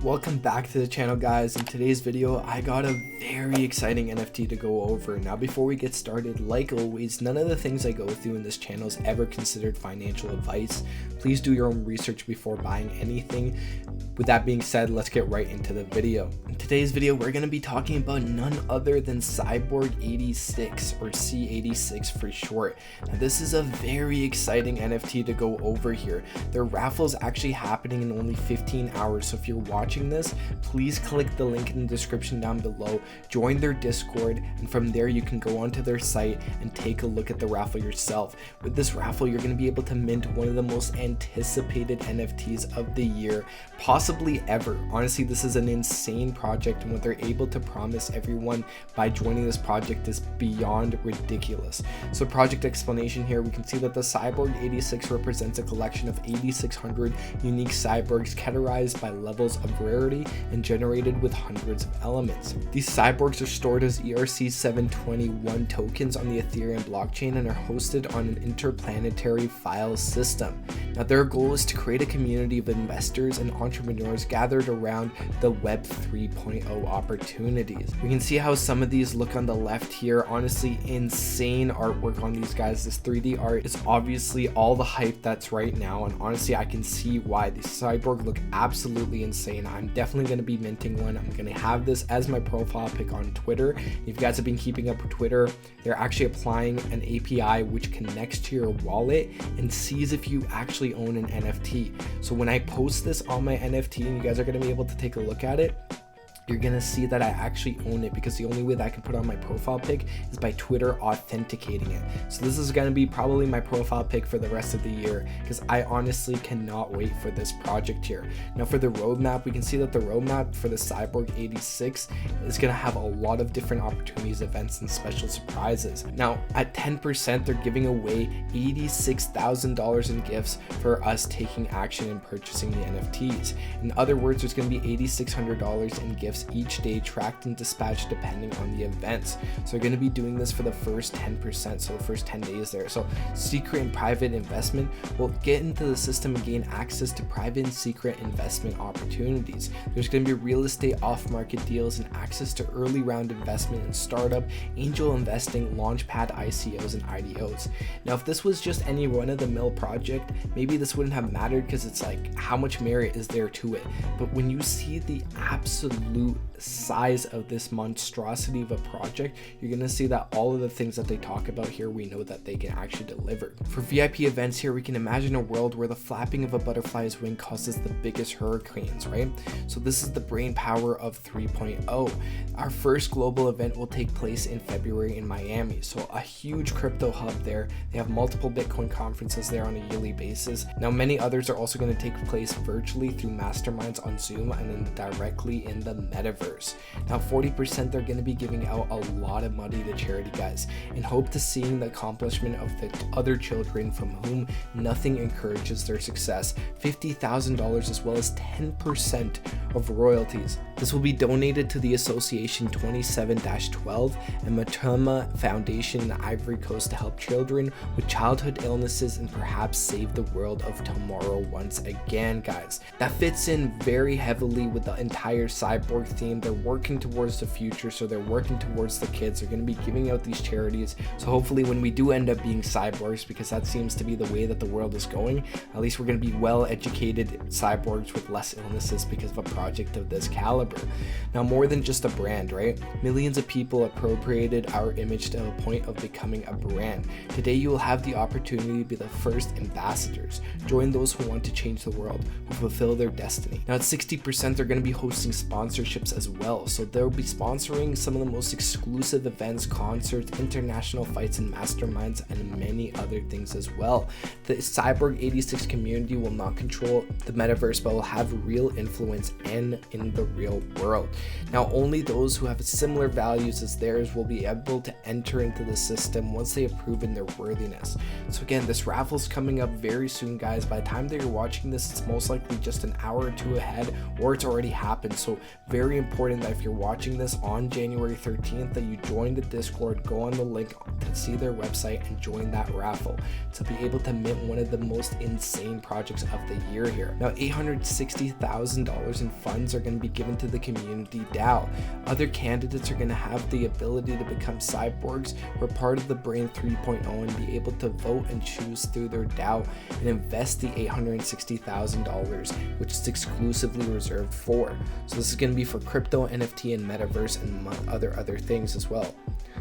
Welcome back to the channel, guys. In today's video I got a very exciting NFT to go over. Now before we get started, like always, none of the things I go through in this channel is ever considered financial advice. Please do your own research before buying anything. With that being said, let's get right into the video. In today's video we're going to be talking about none other than Cyborg 86, or C86 for short. Now this is a very exciting NFT to go over here. Their raffle is actually happening in only 15 hours, so if you're watching this, please click the link in the description down below, join their Discord, and from there you can go onto their site and take a look at the raffle yourself. With this raffle you're going to be able to mint one of the most anticipated NFTs of the year, possibly ever. Honestly, this is an insane project, and what they're able to promise everyone by joining this project is beyond ridiculous. So project explanation here, we can see that the Cyborg 86 represents a collection of 8,600 unique cyborgs categorized by levels of rarity and generated with hundreds of elements. These cyborgs are stored as ERC-721 tokens on the Ethereum blockchain and are hosted on an interplanetary file system. Now their goal is to create a community of investors and entrepreneurs gathered around the Web 3.0 opportunities. We can see how some of these look on the left here. Honestly, insane artwork on these guys. This 3D art is obviously all the hype that's right now, and honestly I can see why. These cyborg look absolutely insane. I'm definitely going to be minting one. I'm going to have this as my profile pic on Twitter. If you guys have been keeping up with Twitter, they're actually applying an API which connects to your wallet and sees if you actually own an NFT. So when I post this on my NFT and you guys are going to be able to take a look at it, you're gonna see that I actually own it, because the only way that I can put on my profile pic is by Twitter authenticating it. So this is gonna be probably my profile pic for the rest of the year, because I honestly cannot wait for this project here. Now for the roadmap, we can see that the roadmap for the Cyborg 86 is gonna have a lot of different opportunities, events, and special surprises. Now at 10%, they're giving away $86,000 in gifts for us taking action and purchasing the NFTs. In other words, there's gonna be $8,600 in gifts each day, tracked and dispatched depending on the events. So we're going to be doing this for the first 10%, so the first 10 days there. So secret and private investment will get into the system and gain access to private and secret investment opportunities. There's going to be real estate off-market deals and access to early round investment in startup, angel investing, launchpad ICOs, and IDOs. Now if this was just any run-of-the-mill project, maybe this wouldn't have mattered, because it's like, how much merit is there to it? But when you see the absolute size of this monstrosity of a project, you're gonna see that all of the things that they talk about here, we know that they can actually deliver. For VIP events here, we can imagine a world where the flapping of a butterfly's wing causes the biggest hurricanes, right? So this is the brain power of 3.0. Our first global event will take place in February in Miami, so a huge crypto hub there. They have multiple Bitcoin conferences there on a yearly basis. Now many others are also going to take place virtually through masterminds on Zoom and then directly in the metaverse. Now 40%, they're going to be giving out a lot of money to charity, guys, in hope to seeing the accomplishment of the other children from whom nothing encourages their success. $50,000 as well as 10% of royalties. This will be donated to the Association 27-12 and Matuma Foundation in the Ivory Coast to help children with childhood illnesses and perhaps save the world of tomorrow once again, guys. That fits in very heavily with the entire Cyborg theme. They're working towards the future, so they're working towards the kids. They're going to be giving out these charities, so hopefully when we do end up being cyborgs, because that seems to be the way that the world is going, at least we're going to be well educated cyborgs with less illnesses because of a project of this caliber. Now more than just a brand, right? Millions of people appropriated our image to a point of becoming a brand. Today you will have the opportunity to be the first ambassadors. Join those who want to change the world, who fulfill their destiny. Now at 60%, they're going to be hosting sponsorships as well. So they'll be sponsoring some of the most exclusive events, concerts, international fights and masterminds, and many other things as well. The Cyborg 86 community will not control the metaverse, but will have real influence and in the real world. Now only those who have similar values as theirs will be able to enter into the system once they have proven their worthiness. So again, this raffle is coming up very soon, guys. By the time that you're watching this, it's most likely just an hour or two ahead, or it's already happened. So very important that if you're watching this on January 13th, that you join the Discord, go on the link to see their website and join that raffle to be able to mint one of the most insane projects of the year here. Now $860,000 in funds are going to be given to the community DAO. Other candidates are going to have the ability to become cyborgs, or part of the Brain 3.0, and be able to vote and choose through their DAO and invest the $860,000, which is exclusively reserved for. So this is going to be for crypto, NFT, and metaverse, and other things as well.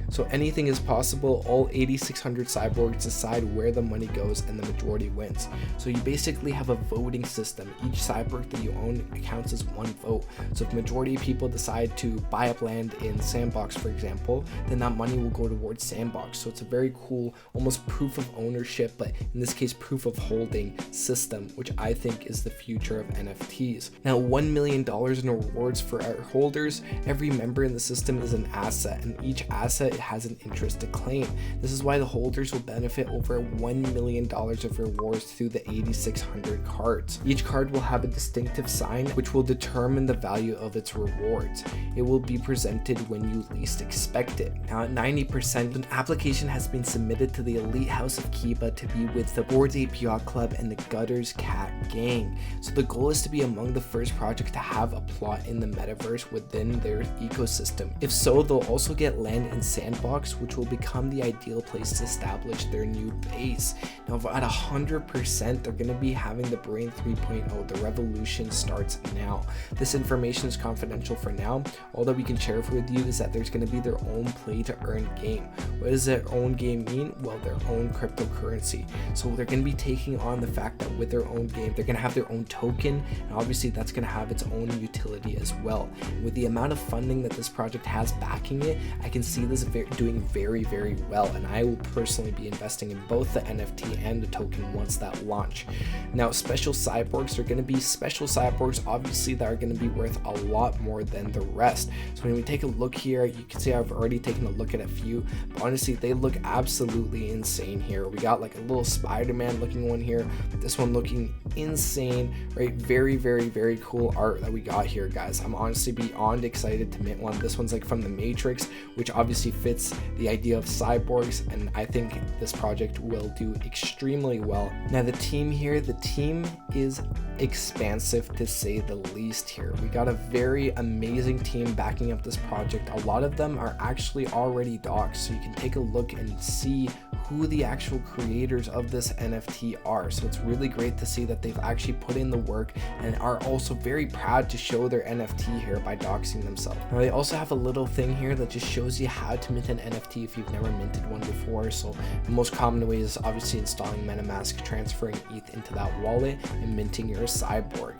So anything is possible. All 8,600 cyborgs decide where the money goes, and the majority wins. So you basically have a voting system. Each cyborg that you own counts as one vote. So if majority of people decide to buy up land in Sandbox, for example, then that money will go towards Sandbox. So it's a very cool, almost proof of ownership, but in this case proof of holding system, which I think is the future of NFTs. Now, $1 million in rewards for our holders. Every member in the system is an asset, and each asset has an interest to claim. This is why the holders will benefit over $1 million of rewards through the 8,600 cards. Each card will have a distinctive sign, which will determine the value of its rewards. It will be presented when you least expect it. Now, at 90%, an application has been submitted to the Elite House of Kiba to be with the Boards Ape Yacht Club and the Gutters Cat Gang. So the goal is to be among the first projects to have a plot in the metaverse within their ecosystem. If so, they'll also get land in Sandbox, which will become the ideal place to establish their new base. Now, at 100%, they're going to be having the Brain 3.0. The revolution starts now. This information is confidential for now. All that we can share with you is that there's going to be their own play to earn game. What does their own game mean? Well, their own cryptocurrency. So they're going to be taking on the fact that with their own game, they're going to have their own token, and obviously that's going to have its own utility as well. With the amount of funding that this project has backing it, I can see this doing very, very well, and I will personally be investing in both the NFT and the token once that launch. Now, special cyborgs are going to be special cyborgs, obviously, that are going to be worth a lot more than the rest. So when we take a look here, you can see I've already taken a look at a few, but honestly, they look absolutely insane here. We got like a little Spider-Man looking one here, this one looking insane, right? Very, very, very cool art that we got here, guys. I'm honestly beyond excited to mint one. This one's like from the Matrix, which obviously fits the idea of cyborgs, and I think this project will do extremely well. Now, the team here, the team is expansive to say the least here. We got a very amazing team backing up this project. A lot of them are actually already docs, so you can take a look and see who the actual creators of this NFT are. So it's really great to see that they've actually put in the work and are also very proud to show their NFT here by doxing themselves. Now, they also have a little thing here that just shows you how to mint an NFT if you've never minted one before. So the most common way is obviously installing MetaMask, transferring ETH into that wallet, and minting your Cyborg.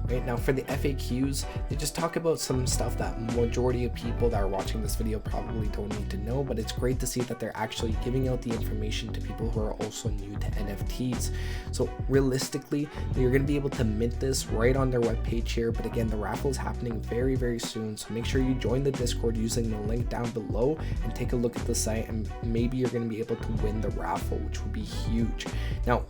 Right now, for the FAQs, they just talk about some stuff that majority of people that are watching this video probably don't need to know, but it's great to see that they're actually giving out the information to people who are also new to NFTs. So realistically, you're going to be able to mint this right on their webpage here, but again, the raffle is happening very, very soon, so make sure you join the Discord using the link down below and take a look at the site, and maybe you're going to be able to win the raffle, which would be huge. Now,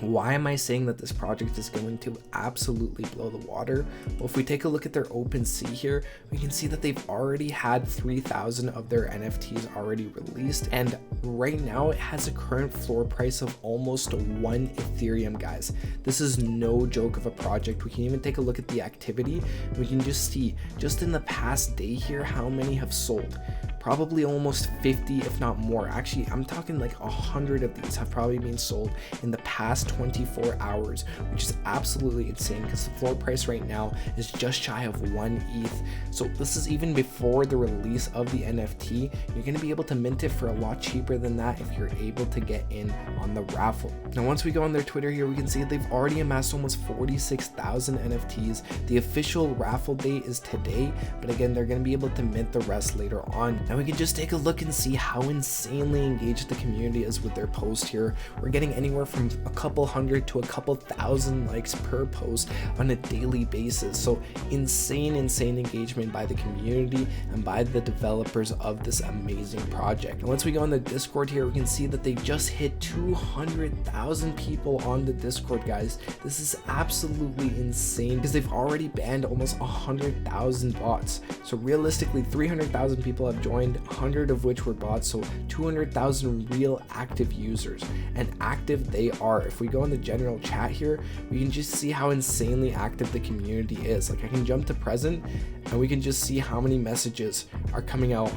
why am I saying that this project is going to absolutely blow the water? Well, if we take a look at their OpenSea here, we can see that they've already had 3,000 of their NFTs already released, and right now it has a current floor price of almost 1 Ethereum, guys. This is no joke of a project. We can even take a look at the activity. We can just see, just in the past day here, how many have sold. Probably almost 50, if not more. Actually, I'm talking like 100 of these have probably been sold in the past 24 hours, which is absolutely insane because the floor price right now is just shy of 1 ETH. So this is even before the release of the NFT. You're going to be able to mint it for a lot cheaper than that if you're able to get in on the raffle. Now, once we go on their Twitter here, we can see they've already amassed almost 46,000 NFTs. The official raffle date is today, but again, they're going to be able to mint the rest later on. Now we can just take a look and see how insanely engaged the community is with their post here. We're getting anywhere from a couple hundred to a couple thousand likes per post on a daily basis. So insane engagement by the community and by the developers of this amazing project. And once we go on the Discord here, we can see that they just hit 200,000 people on the Discord, guys. This is absolutely insane because they've already banned almost 100,000 bots. So realistically, 300,000 people have joined joined, 100 of which were bots, so 200,000 real active users, and active they are. If we go in the general chat here, we can just see how insanely active the community is. Like I can jump to present and we can just see how many messages are coming out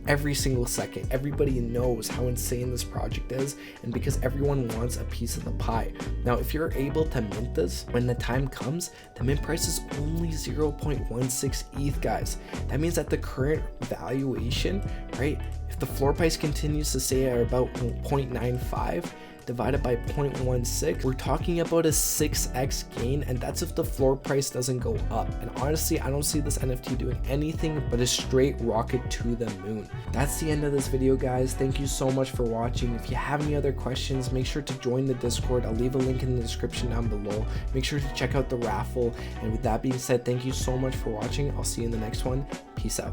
every single second. Everybody knows how insane this project is, and because everyone wants a piece of the pie. Now, if you're able to mint this when the time comes, the mint price is only 0.16 ETH, guys. That means that the current valuation, right, if the floor price continues to stay at about 0.95 divided by 0.16, we're talking about a 6x gain, and that's if the floor price doesn't go up. And honestly, I don't see this NFT doing anything but a straight rocket to the moon. That's the end of this video, guys. Thank you so much for watching. If you have any other questions, make sure to join the Discord. I'll leave a link in the description down below. Make sure to check out the raffle. And with that being said, thank you so much for watching. I'll see you in the next one. Peace out.